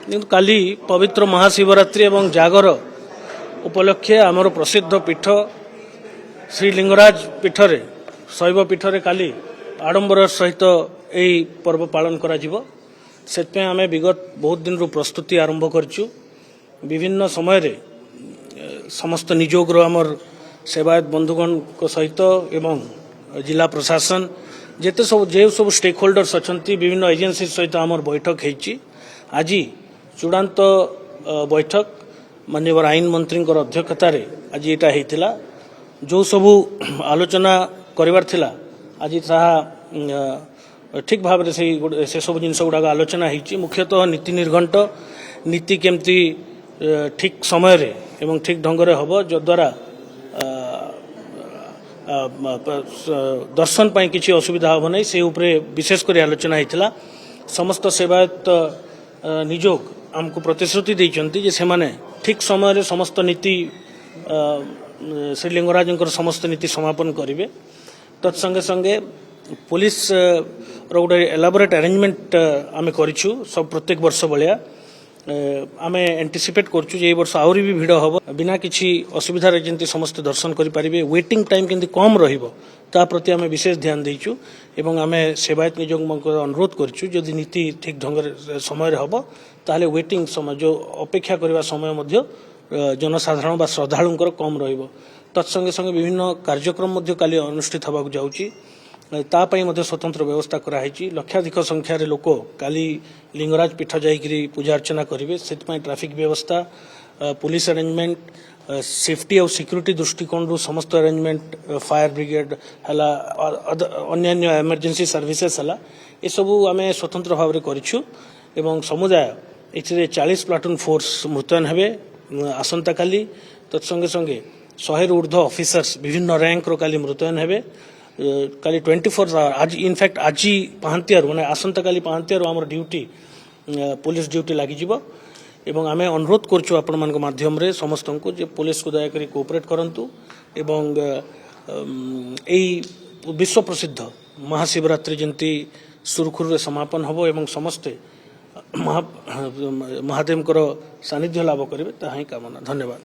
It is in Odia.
କିନ୍ତୁ କାଲି ପବିତ୍ର ମହାଶିବରାତ୍ରି ଏବଂ ଜାଗର ଉପଲକ୍ଷେ ଆମର ପ୍ରସିଦ୍ଧ ପୀଠ ଶ୍ରୀଲିଙ୍ଗରାଜ ପୀଠରେ ଶୈବ ପୀଠରେ କାଲି ଆଡ଼ମ୍ବର ସହିତ ଏହି ପର୍ବ ପାଳନ କରାଯିବ। ସେଥିପାଇଁ ଆମେ ବିଗତ ବହୁତ ଦିନରୁ ପ୍ରସ୍ତୁତି ଆରମ୍ଭ କରିଛୁ। ବିଭିନ୍ନ ସମୟରେ ସମସ୍ତ ନିଯୋଗର ଆମର ସେବାୟତ ବନ୍ଧୁଗଣଙ୍କ ସହିତ ଏବଂ ଜିଲ୍ଲା ପ୍ରଶାସନ ଯେତେ ସବୁ ଯେଉଁ ସବୁ ଷ୍ଟେକ୍ ହୋଲ୍ଡର୍ସ ଅଛନ୍ତି ବିଭିନ୍ନ ଏଜେନ୍ସି ସହିତ ଆମର ବୈଠକ ହେଇଛି। ଆଜି ଚୂଡ଼ାନ୍ତ ବୈଠକ ମାନ୍ୟବର ଆଇନ ମନ୍ତ୍ରୀଙ୍କର ଅଧ୍ୟକ୍ଷତାରେ ଆଜି ଏଇଟା ହେଇଥିଲା। ଯେଉଁ ସବୁ ଆଲୋଚନା କରିବାର ଥିଲା ଆଜି ତାହା ଠିକ୍ ଭାବରେ ସେସବୁ ଜିନିଷ ଗୁଡ଼ାକ ଆଲୋଚନା ହେଇଛି। ମୁଖ୍ୟତଃ ନୀତି ନିର୍ଘଣ୍ଟ ନୀତି କେମିତି ଠିକ୍ ସମୟରେ ଏବଂ ଠିକ୍ ଢଙ୍ଗରେ ହେବ, ଯଦ୍ୱାରା ଦର୍ଶନ ପାଇଁ କିଛି ଅସୁବିଧା ହେବ ନାହିଁ, ସେ ଉପରେ ବିଶେଷ କରି ଆଲୋଚନା ହେଇଥିଲା। ସମସ୍ତ ସେବାୟତ ନିଯୋଗ ଆମକୁ ପ୍ରତିଶ୍ରୁତି ଦେଇଛନ୍ତି ଯେ ସେମାନେ ଠିକ୍ ସମୟରେ ସମସ୍ତ ନୀତି ଶ୍ରୀଲିଙ୍ଗରାଜଙ୍କର ସମସ୍ତ ନୀତି ସମାପନ କରିବେ। ତତ୍ସଙ୍ଗେ ସଙ୍ଗେ ପୁଲିସର ଗୋଟେ ଏଲାବୋରେଟ୍ ଆରେଞ୍ଜମେଣ୍ଟ ଆମେ କରିଛୁ ସବୁ ପ୍ରତ୍ୟେକ ବର୍ଷ ଭଳିଆ। ଆମେ ଆଣ୍ଟିସିପେଟ୍ କରୁଛୁ ଯେ এই ବର୍ଷ ଆହୁରି ବି ଭିଡ଼ ହେବ, ବିନା କିଛି ଅସୁବିଧାରେ ଯେମିତି ସମସ୍ତେ ଦର୍ଶନ କରିପାରିବେ, ୱେଟିଂ ଟାଇମ୍ କେମିତି କମ୍ ରହିବ ତା ପ୍ରତି ଆମେ ବିଶେଷ ଧ୍ୟାନ ଦେଇଛୁ ଏବଂ ଆମେ ସେବାୟତ ନିଯୋଗଙ୍କ ଅନୁରୋଧ କରିଛୁ ଯଦି ନୀତି ଠିକ୍ ଢଙ୍ଗରେ ସମୟରେ ହେବ ତାହେଲେ ୱେଟିଂ ସମୟ ଯେଉଁ ଅପେକ୍ଷା କରିବା ସମୟ ମଧ୍ୟ ଜନସାଧାରଣ ବା ଶ୍ରଦ୍ଧାଳୁଙ୍କର କମ୍ ରହିବ। ତତ୍ସଙ୍ଗେ ସଙ୍ଗେ ବିଭିନ୍ନ କାର୍ଯ୍ୟକ୍ରମ ମଧ୍ୟ କାଲି ଅନୁଷ୍ଠିତ ହେବାକୁ ଯାଉଛି, ତା ପାଇଁ ମଧ୍ୟ ସ୍ୱତନ୍ତ୍ର ବ୍ୟବସ୍ଥା କରାଯାଇଛି। ଲକ୍ଷାଧିକ ସଂଖ୍ୟାରେ ଲୋକ କାଲି ଲିଙ୍ଗରାଜ ପୀଠ ଯାଇକରି ପୂଜା ଅର୍ଚ୍ଚନା କରିବେ, ସେଥିପାଇଁ ଟ୍ରାଫିକ୍ ବ୍ୟବସ୍ଥା, ପୁଲିସ ଆରେଞ୍ଜମେଣ୍ଟ, ସେଫ୍ଟି ଆଉ ସିକ୍ୟୁରିଟି ଦୃଷ୍ଟିକୋଣରୁ ସମସ୍ତ ଆରେଞ୍ଜମେଣ୍ଟ, ଫାୟାର ବ୍ରିଗେଡ୍ ହେଲା, ଅନ୍ୟାନ୍ୟ ଏମର୍ଜେନ୍ସି ସର୍ଭିସେସ୍ ହେଲା, ଏସବୁ ଆମେ ସ୍ୱତନ୍ତ୍ର ଭାବରେ କରିଛୁ ଏବଂ ସମୁଦାୟ ଏଥିରେ 40 ପ୍ଲାଟୁନ୍ ଫୋର୍ସ ମୁତୟନ ହେବେ ଆସନ୍ତାକାଲି। ତତ୍ସଙ୍ଗେ ସଙ୍ଗେ 100ରୁ ଉର୍ଦ୍ଧ୍ୱ ଅଫିସର୍ସ ବିଭିନ୍ନ ର୍ୟାଙ୍କର କାଲି ମୁତୟନ ହେବେ। କାଲି 24 ଆୱାର ଆଜି ଇନଫ୍ୟାକ୍ଟ ଆଜି ପାହାନ୍ତିଆରୁ ମାନେ ଆସନ୍ତାକାଲି ପାହାନ୍ତିଆରୁ ଆମର ଡ୍ୟୁଟି ପୁଲିସ ଡ୍ୟୁଟି ଲାଗିଯିବ ଏବଂ ଆମେ ଅନୁରୋଧ କରୁଛୁ ଆପଣମାନଙ୍କ ମାଧ୍ୟମରେ ସମସ୍ତଙ୍କୁ ଯେ ପୁଲିସକୁ ଦୟାକରି କୋଅପରେଟ୍ କରନ୍ତୁ ଏବଂ ଏଇ ବିଶ୍ୱ ପ୍ରସିଦ୍ଧ ମହାଶିବରାତ୍ରି ଯେମିତି ସୁରୁଖୁରୁରେ ସମାପନ ହେବ ଏବଂ ସମସ୍ତେ ମହାଦେବଙ୍କର ସାନ୍ନିଧ୍ୟ ଲାଭ କରିବେ ତାହା ହିଁ କାମନା। ଧନ୍ୟବାଦ।